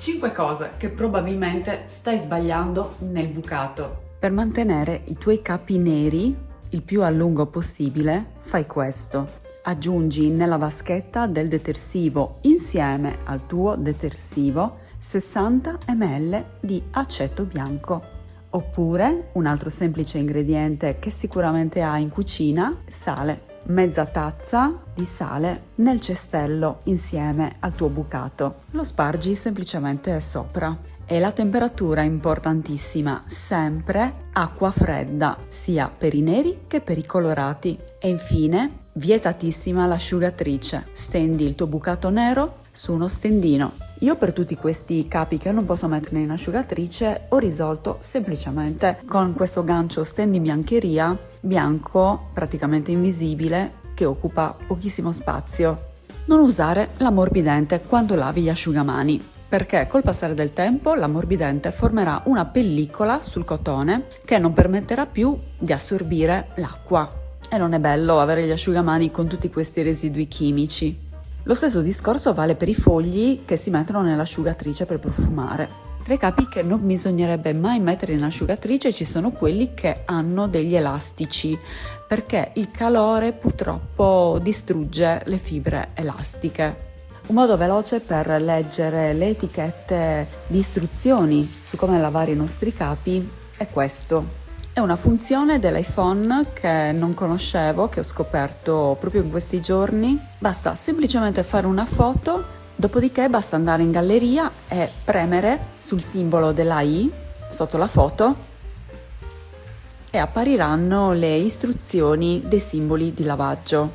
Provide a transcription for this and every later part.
5 cose che probabilmente stai sbagliando nel bucato. Per mantenere i tuoi capi neri il più a lungo possibile, fai questo. Aggiungi nella vaschetta del detersivo insieme al tuo detersivo 60 ml di aceto bianco. Oppure, un altro semplice ingrediente che sicuramente hai in cucina, sale. Mezza tazza di sale nel cestello insieme al tuo bucato. Lo spargi semplicemente sopra. E la temperatura è importantissima, sempre acqua fredda, sia per i neri che per i colorati. E infine, vietatissima l'asciugatrice. Stendi il tuo bucato nero su uno stendino. Io per tutti questi capi che non posso mettere in asciugatrice ho risolto semplicemente con questo gancio stendibiancheria bianco praticamente invisibile che occupa pochissimo spazio. Non usare l'ammorbidente quando lavi gli asciugamani, perché col passare del tempo l'ammorbidente formerà una pellicola sul cotone che non permetterà più di assorbire l'acqua. E non è bello avere gli asciugamani con tutti questi residui chimici. Lo stesso discorso vale per i fogli che si mettono nell'asciugatrice per profumare. Tra i capi che non bisognerebbe mai mettere in asciugatrice ci sono quelli che hanno degli elastici, perché il calore purtroppo distrugge le fibre elastiche. Un modo veloce per leggere le etichette di istruzioni su come lavare i nostri capi è questo. È una funzione dell'iPhone che non conoscevo, che ho scoperto proprio in questi giorni. Basta semplicemente fare una foto, dopodiché basta andare in galleria e premere sul simbolo della I sotto la foto e appariranno le istruzioni dei simboli di lavaggio.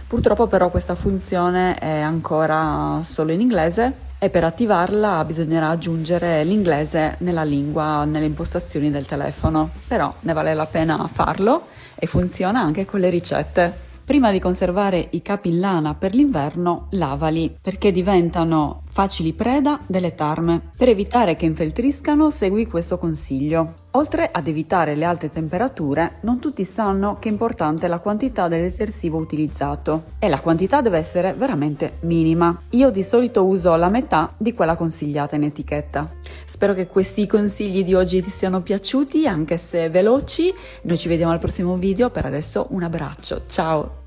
Purtroppo però questa funzione è ancora solo in inglese e per attivarla bisognerà aggiungere l'inglese nella lingua, nelle impostazioni del telefono. Però ne vale la pena farlo e funziona anche con le ricette. Prima di conservare i capi in lana per l'inverno, lavali, perché diventano facili preda delle tarme. Per evitare che infeltriscano, segui questo consiglio. Oltre ad evitare le alte temperature, non tutti sanno che è importante la quantità del detersivo utilizzato e la quantità deve essere veramente minima. Io di solito uso la metà di quella consigliata in etichetta. Spero che questi consigli di oggi ti siano piaciuti, anche se veloci. Noi ci vediamo al prossimo video, per adesso un abbraccio, ciao!